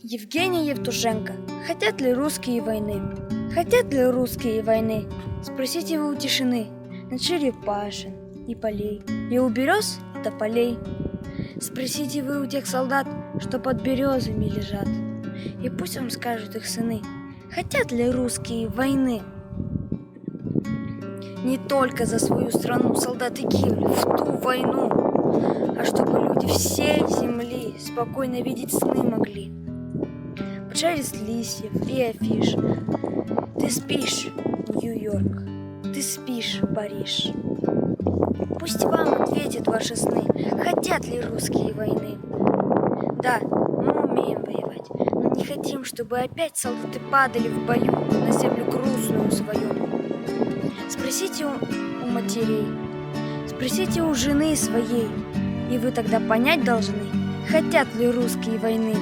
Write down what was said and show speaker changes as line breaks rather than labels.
Евгений Евтушенко. Хотят ли русские войны? Хотят ли русские войны? Спросите вы у тишины, над черепашин и полей, и у берез и тополей. Спросите вы у тех солдат, что под березами лежат, и пусть вам скажут их сыны, хотят ли русские войны. Не только за свою страну солдаты гибли в ту войну, а чтобы люди всей земли спокойно видеть сны могли. Под шелест листьев и афиш. Ты спишь, Нью-Йорк, ты спишь, Париж. Пусть вам ответят ваши сны, хотят ли русские войны. Да, мы умеем воевать, но не хотим, чтобы опять солдаты падали в бою на землю грустную свою. Спросите у матерей, спросите у жены своей, и вы тогда понять должны, хотят ли русские войны.